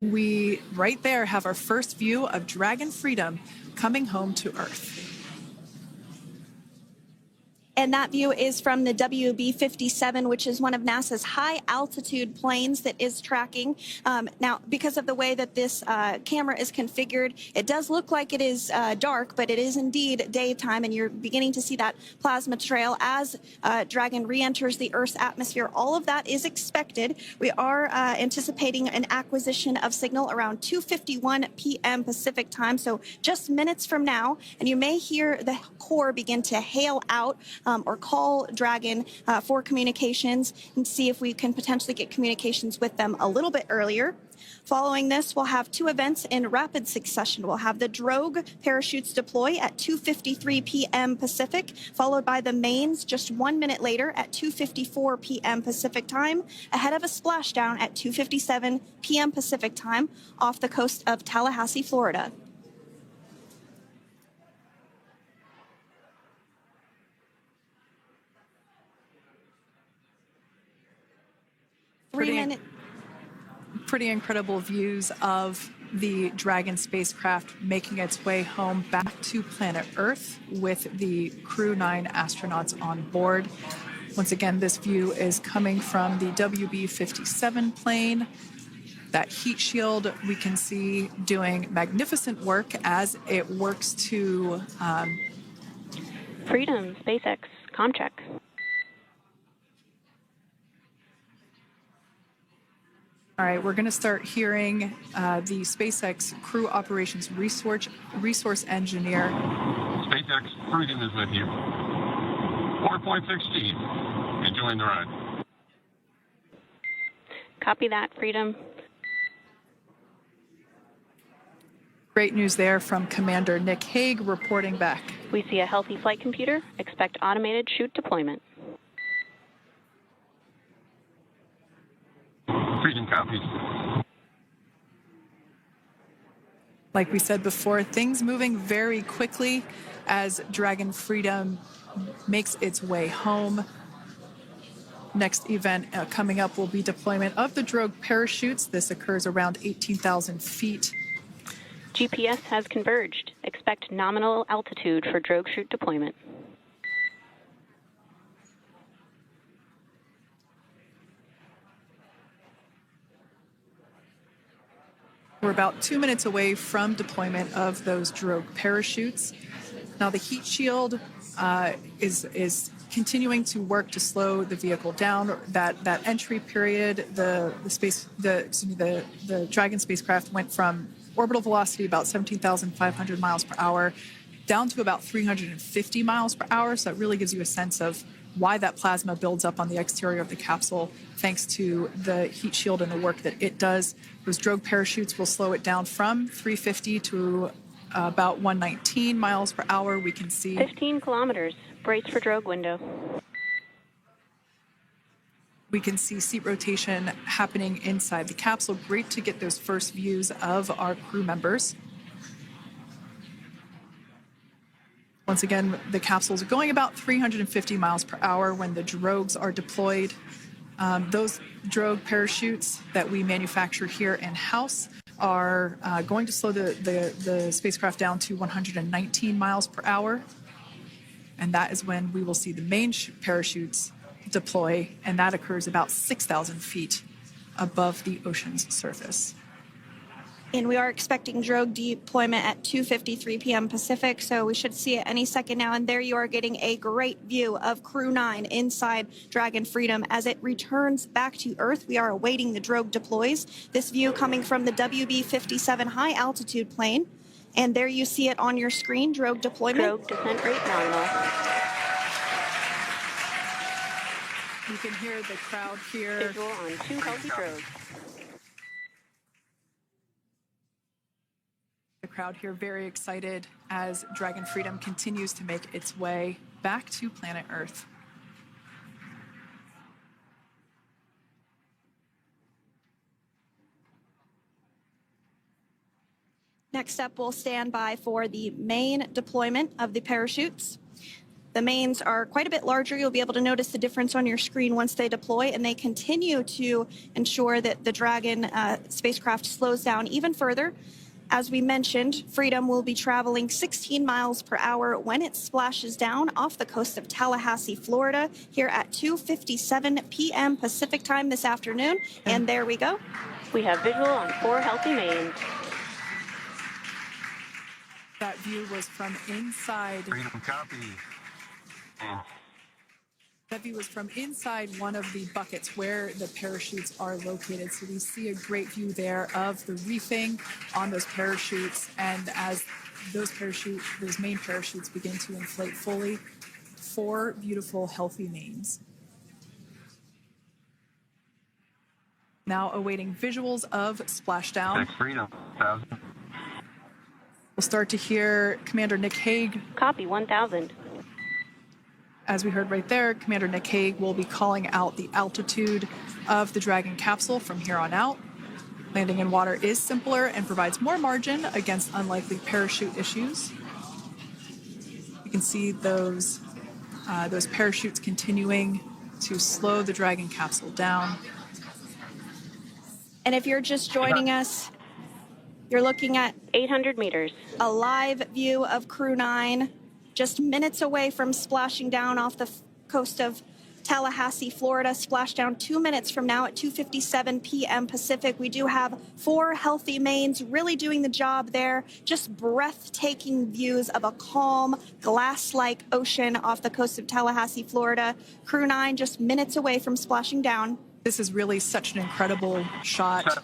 We, right there, have our first view of Dragon Freedom coming home to Earth. And that view is from the WB-57, which is one of NASA's high-altitude planes that is tracking. Now, because of the way that this camera is configured, it does look like it is dark, but it is indeed daytime, and you're beginning to see that plasma trail as Dragon re-enters the Earth's atmosphere. All of that is expected. We are anticipating an acquisition of signal around 2:51 p.m. Pacific time, so just minutes from now, and you may hear the core begin to hail out or call Dragon for communications and see if we can potentially get communications with them a little bit earlier. Following this, we'll have two events in rapid succession. We'll have the drogue parachutes deploy at 2:53 p.m. Pacific, followed by the mains just 1 minute later at 2:54 p.m. Pacific time, ahead of a splashdown at 2:57 p.m. Pacific time off the coast of Tallahassee, Florida. Pretty incredible views of the Dragon spacecraft making its way home back to planet Earth with the Crew 9 astronauts on board. Once again, this view is coming from the WB-57 plane. That heat shield we can see doing magnificent work as it works to... Freedom, SpaceX, Comcheck. All right, we're going to start hearing the SpaceX Crew Operations Resource Engineer. SpaceX Freedom is with you. 4.16. Enjoying the ride. Copy that, Freedom. Great news there from Commander Nick Hague reporting back. We see a healthy flight computer. Expect automated chute deployment. Freedom copies. Like we said before, things moving very quickly as Dragon Freedom makes its way home. Next event coming up will be deployment of the drogue parachutes. This occurs around 18,000 feet. GPS has converged. Expect nominal altitude for drogue chute deployment. We're about 2 minutes away from deployment of those drogue parachutes. Now the heat shield is continuing to work to slow the vehicle down. That entry period, the Dragon spacecraft went from orbital velocity about 17,500 miles per hour down to about 350 miles per hour. So that really gives you a sense of why that plasma builds up on the exterior of the capsule, thanks to the heat shield and the work that it does. Those drogue parachutes will slow it down from 350 to about 119 miles per hour. We can see 15 kilometers. Brace for drogue window. We can see seat rotation happening inside the capsule. Great to get those first views of our crew members. Once again, the capsules are going about 350 miles per hour when the drogues are deployed. Those drogue parachutes that we manufacture here in-house are going to slow the spacecraft down to 119 miles per hour. And that is when we will see the main parachutes deploy, and that occurs about 6,000 feet above the ocean's surface. And we are expecting drogue deployment at 2:53 p.m. Pacific, so we should see it any second now. And there you are getting a great view of Crew 9 inside Dragon Freedom as it returns back to Earth. We are awaiting the drogue deploys. This view coming from the WB-57 high-altitude plane. And there you see it on your screen, drogue deployment. Drogue descent rate nominal. You can hear the crowd here. Visual on 2 healthy drogues. The crowd here very excited as Dragon Freedom continues to make its way back to planet Earth. Next up, we'll stand by for the main deployment of the parachutes. The mains are quite a bit larger. You'll be able to notice the difference on your screen once they deploy, and they continue to ensure that the Dragon spacecraft slows down even further. As we mentioned, Freedom will be traveling 16 miles per hour when it splashes down off the coast of Tallahassee, Florida, here at 2:57 p.m. Pacific time this afternoon. And there we go. We have visual on 4 healthy mains. That view was from inside. Freedom copy. That view was from inside one of the buckets where the parachutes are located. So we see a great view there of the reefing on those parachutes. And as those main parachutes begin to inflate fully, 4 beautiful, healthy mains. Now awaiting visuals of splashdown. Freedom, 1,000. We'll start to hear Commander Nick Hague. Copy, 1,000. As we heard right there, Commander Nick Hague will be calling out the altitude of the Dragon capsule from here on out. Landing in water is simpler and provides more margin against unlikely parachute issues. You can see those parachutes continuing to slow the Dragon capsule down. And if you're just joining us, you're looking at 800 meters. a live view of Crew 9, just minutes away from splashing down off the coast of Tallahassee, Florida. Splashdown 2 minutes from now at 2:57 p.m. Pacific. We do have 4 healthy mains really doing the job there. Just breathtaking views of a calm, glass-like ocean off the coast of Tallahassee, Florida. Crew 9 just minutes away from splashing down. This is really such an incredible shot.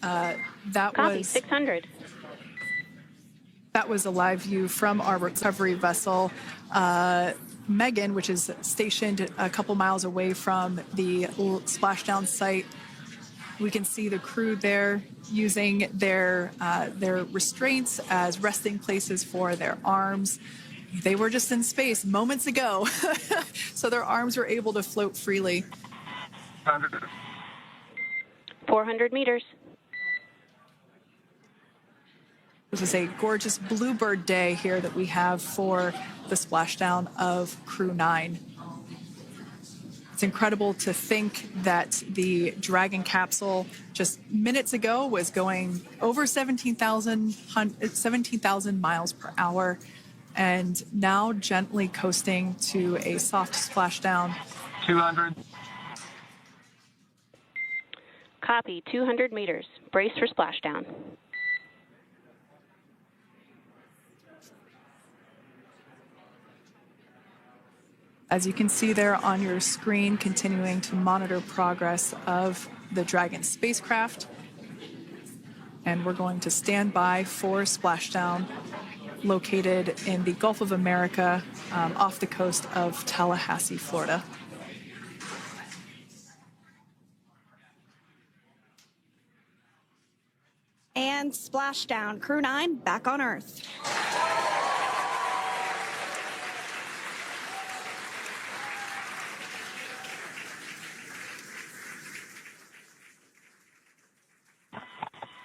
Copy, 600. That was a live view from our recovery vessel, Megan, which is stationed a couple miles away from the splashdown site. We can see the crew there using their restraints as resting places for their arms. They were just in space moments ago, so their arms were able to float freely. 400 meters. This is a gorgeous bluebird day here that we have for the splashdown of Crew 9. It's incredible to think that the Dragon capsule just minutes ago was going over 17,000 miles per hour, and now gently coasting to a soft splashdown. 200. Copy, 200 meters. Brace for splashdown. As you can see there on your screen, continuing to monitor progress of the Dragon spacecraft. And we're going to stand by for splashdown located in the Gulf of America off the coast of Tallahassee, Florida. And splashdown. Crew 9 back on Earth.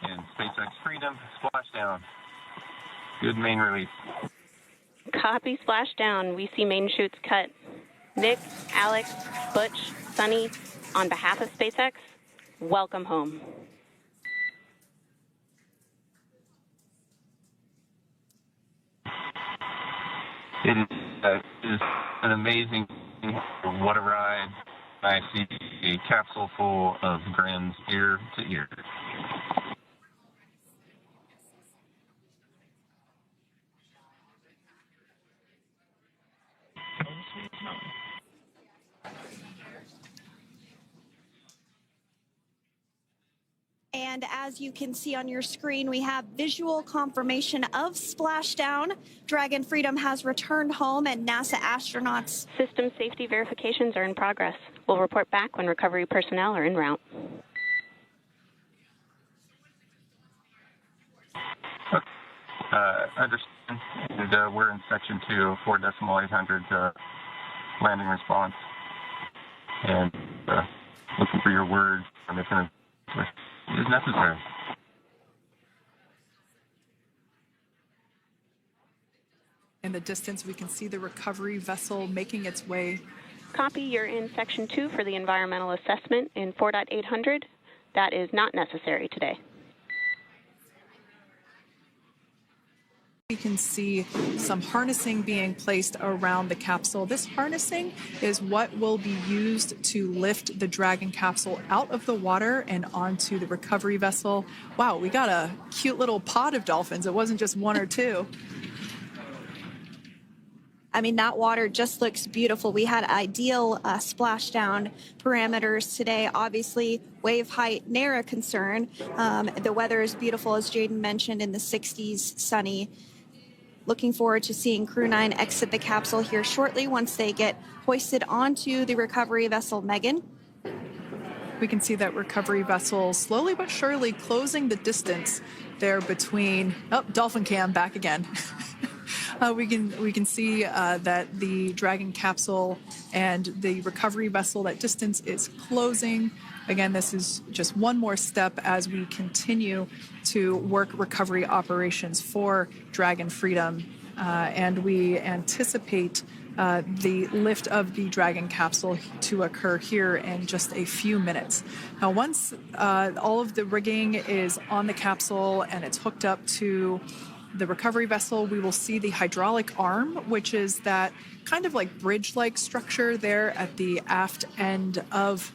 And SpaceX Freedom, splashdown. Good main release. Copy, splashdown. We see main chutes cut. Nick, Alex, Butch, Sunny, on behalf of SpaceX, welcome home. It is an amazing, what a ride. I see a capsule full of grins ear to ear. And as you can see on your screen, we have visual confirmation of splashdown. Dragon Freedom has returned home, and NASA astronauts. System safety verifications are in progress. We'll report back when recovery personnel are en route. Understand. And, we're in section 2, 4.800 landing response. And looking for your words on if it is necessary. In the distance, we can see the recovery vessel making its way. Copy, you're in Section 2 for the environmental assessment in 4.800. That is not necessary today. We can see some harnessing being placed around the capsule. This harnessing is what will be used to lift the Dragon capsule out of the water and onto the recovery vessel. Wow, we got a cute little pod of dolphins. It wasn't just one or two. I mean, that water just looks beautiful. We had ideal splashdown parameters today. Obviously, wave height, ne'er a concern. The weather is beautiful, as Jaden mentioned, in the 60s, sunny. Looking forward to seeing Crew 9 exit the capsule here shortly once they get hoisted onto the recovery vessel Megan. We can see that recovery vessel slowly but surely closing the distance there between, oh, dolphin cam back again. We can see that the Dragon capsule and the recovery vessel, that distance is closing. Again, this is just one more step as we continue to work recovery operations for Dragon Freedom, and we anticipate the lift of the Dragon capsule to occur here in just a few minutes. Now, once all of the rigging is on the capsule and it's hooked up to the recovery vessel, we will see the hydraulic arm, which is that kind of like bridge-like structure there at the aft end of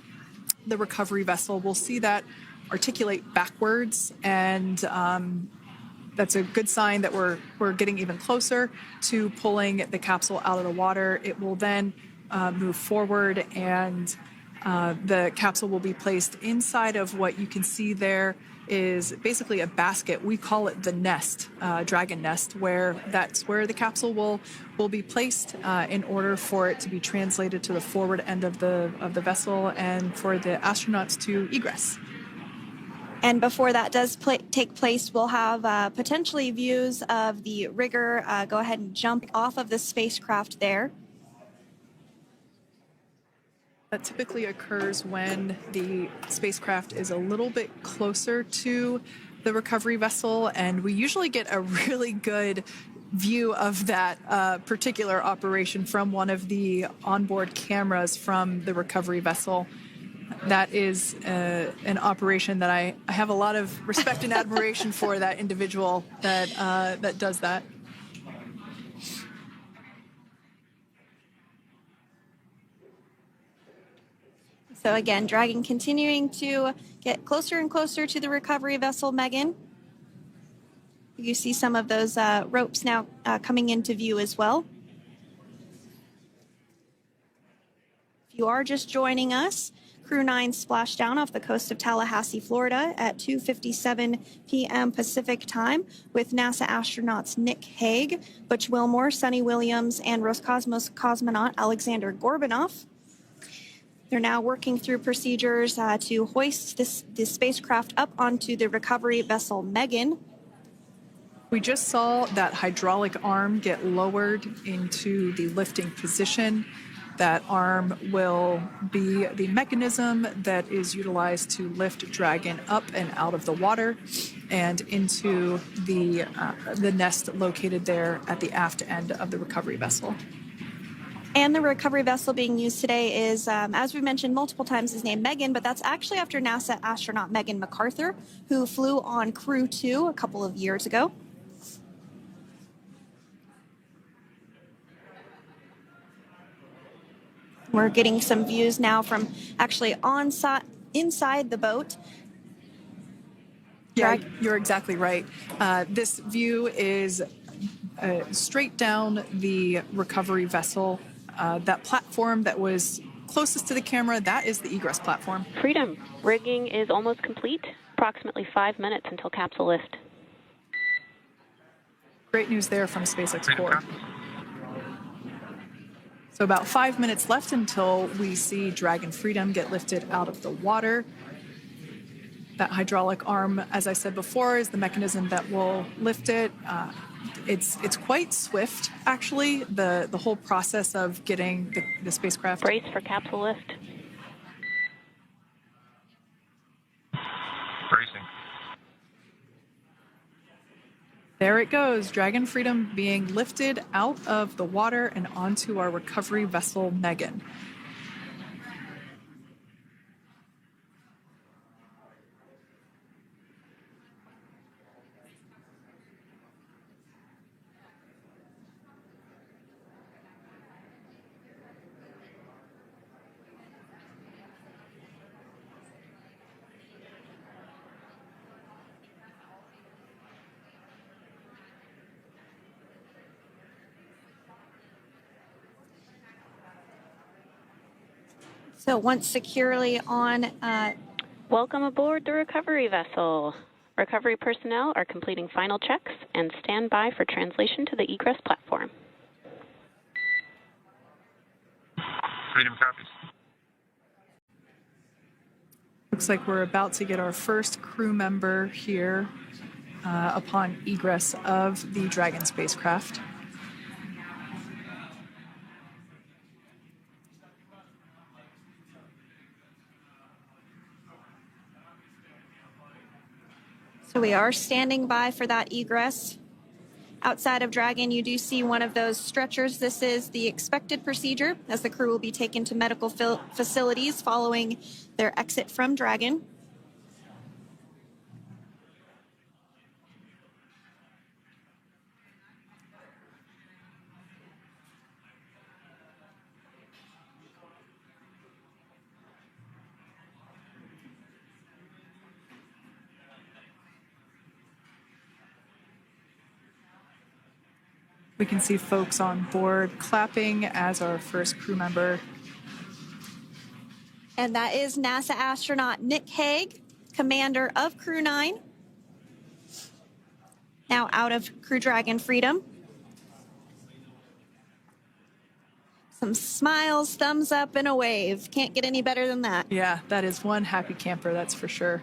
the recovery vessel. We'll see that articulate backwards, and that's a good sign that we're getting even closer to pulling the capsule out of the water. It will then move forward, and the capsule will be placed inside of what you can see there is basically a basket. We call it the nest, Dragon nest, where that's where the capsule will be placed in order for it to be translated to the forward end of the vessel and for the astronauts to egress. And before that does take place, we'll have potentially views of the rigger go ahead and jump off of the spacecraft there. That typically occurs when the spacecraft is a little bit closer to the recovery vessel, and we usually get a really good view of that particular operation from one of the onboard cameras from the recovery vessel. That is an operation that I have a lot of respect and admiration for, that individual that does that. So again, Dragon continuing to get closer and closer to the recovery vessel Megan. You see some of those ropes now coming into view as well. If you are just joining us, Crew 9 splashed down off the coast of Tallahassee, Florida at 2:57 p.m. Pacific time with NASA astronauts Nick Hague, Butch Wilmore, Sonny Williams, and Roscosmos cosmonaut Alexander Gorbanov. They're now working through procedures to hoist this spacecraft up onto the recovery vessel Megan. We just saw that hydraulic arm get lowered into the lifting position. That arm will be the mechanism that is utilized to lift Dragon up and out of the water and into the nest located there at the aft end of the recovery vessel. And the recovery vessel being used today is, as we mentioned multiple times, is named Megan, but that's actually after NASA astronaut Megan McArthur, who flew on Crew 2 a couple of years ago. We're getting some views now from actually inside the boat. Yeah, you're exactly right. This view is straight down the recovery vessel. That platform that was closest to the camera, that is the egress platform. Freedom, rigging is almost complete. Approximately 5 minutes until capsule lift. Great news there from SpaceX Core. So about 5 minutes left until we see Dragon Freedom get lifted out of the water. That hydraulic arm, as I said before, is the mechanism that will lift it. It's quite swift, actually, the whole process of getting the spacecraft. Brace for capsule lift. Bracing. There it goes, Dragon Freedom being lifted out of the water and onto our recovery vessel, Megan. So once securely on... Welcome aboard the recovery vessel. Recovery personnel are completing final checks and stand by for translation to the egress platform. Freedom copies. Looks like we're about to get our first crew member here upon egress of the Dragon spacecraft. So we are standing by for that egress. Outside of Dragon, you do see one of those stretchers. This is the expected procedure as the crew will be taken to medical facilities following their exit from Dragon. We can see folks on board clapping as our first crew member. And that is NASA astronaut Nick Hague, commander of Crew 9, now out of Crew Dragon Freedom. Some smiles, thumbs up, and a wave. Can't get any better than that. Yeah, that is one happy camper, that's for sure.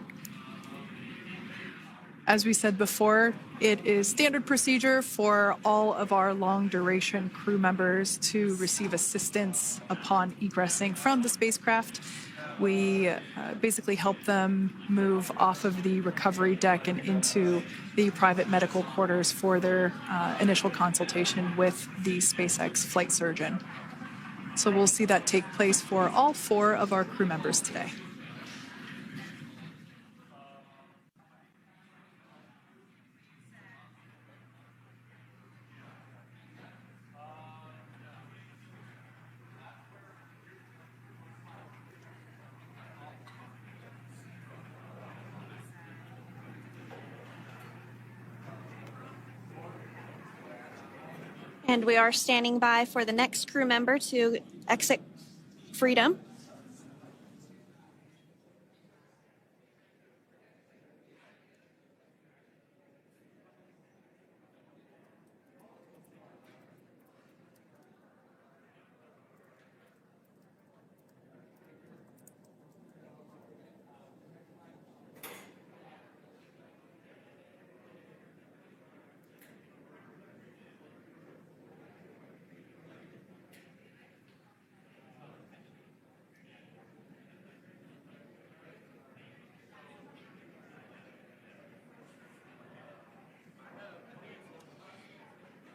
As we said before, it is standard procedure for all of our long-duration crew members to receive assistance upon egressing from the spacecraft. We basically help them move off of the recovery deck and into the private medical quarters for their initial consultation with the SpaceX flight surgeon. So we'll see that take place for all 4 of our crew members today. And we are standing by for the next crew member to exit Freedom.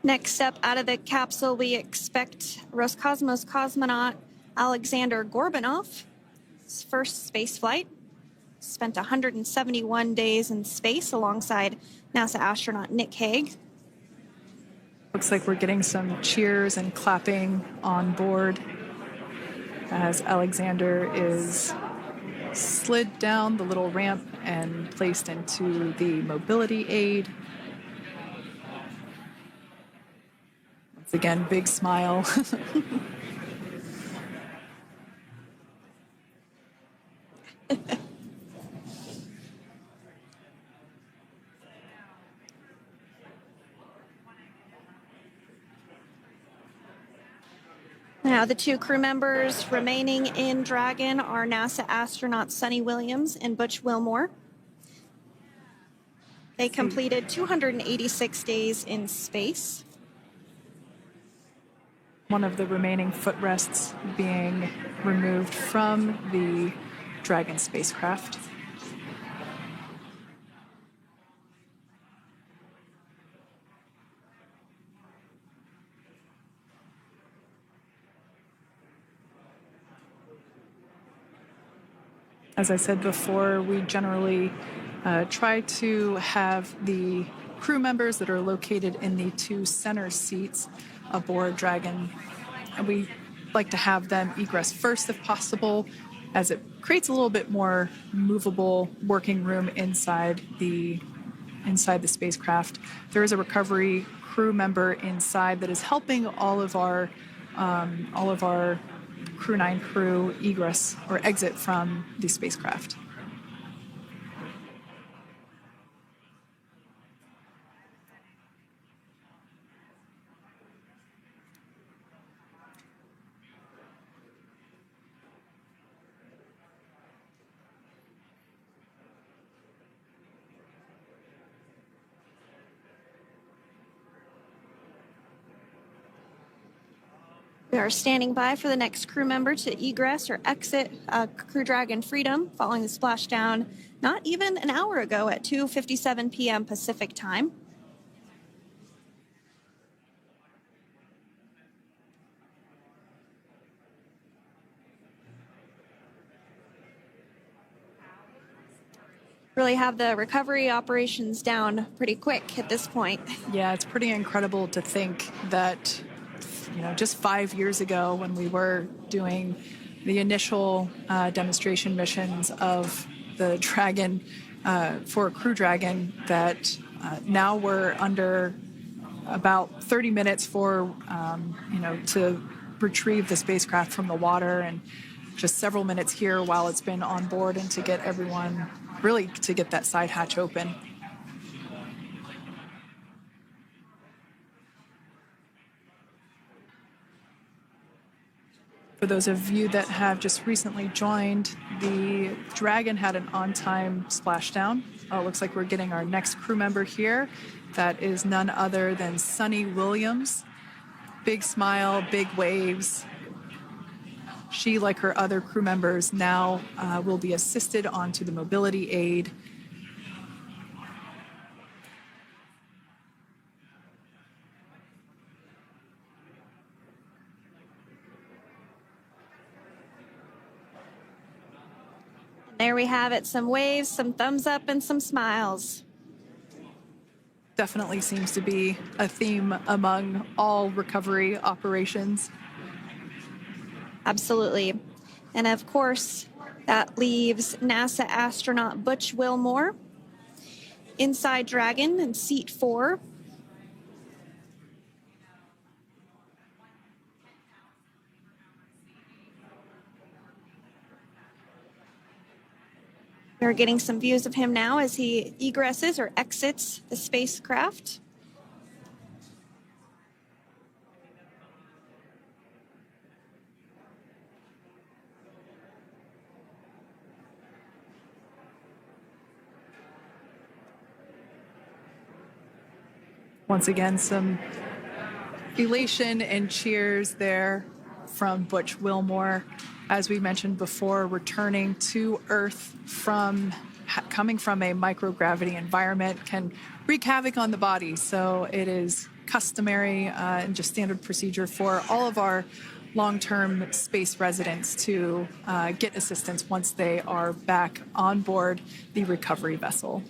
Next up out of the capsule, we expect Roscosmos cosmonaut Alexander Gorbanov. His first space flight. Spent 171 days in space alongside NASA astronaut Nick Hague. Looks like we're getting some cheers and clapping on board as Alexander is slid down the little ramp and placed into the mobility aid. Once again, big smile. Now, the 2 crew members remaining in Dragon are NASA astronauts Sunny Williams and Butch Wilmore. They completed 286 days in space. One of the remaining footrests being removed from the Dragon spacecraft. As I said before, we generally try to have the crew members that are located in the 2 center seats aboard Dragon, and we like to have them egress first if possible, as it creates a little bit more movable working room inside the spacecraft. There is a recovery crew member inside that is helping all of our Crew 9 crew egress or exit from the spacecraft. We are standing by for the next crew member to egress or exit Crew Dragon Freedom following the splashdown not even an hour ago at 2:57 p.m. Pacific time. Really have the recovery operations down pretty quick at this point. Yeah, it's pretty incredible to think that, just 5 years ago when we were doing the initial demonstration missions of the Dragon for Crew Dragon, that now we're under about 30 minutes for, to retrieve the spacecraft from the water, and just several minutes here while it's been on board, and to get everyone, really to get that side hatch open. For those of you that have just recently joined, the Dragon had an on-time splashdown. It looks like we're getting our next crew member here. That is none other than Sunny Williams. Big smile, big waves. She, like her other crew members, now will be assisted onto the mobility aid. There we have it, some waves, some thumbs up, and some smiles. Definitely seems to be a theme among all recovery operations. Absolutely. And of course, that leaves NASA astronaut Butch Wilmore inside Dragon in seat 4. We're getting some views of him now as he egresses or exits the spacecraft. Once again, some elation and cheers there from Butch Wilmore. As we mentioned before, returning to Earth coming from a microgravity environment can wreak havoc on the body. So it is customary and just standard procedure for all of our long-term space residents to get assistance once they are back on board the recovery vessel.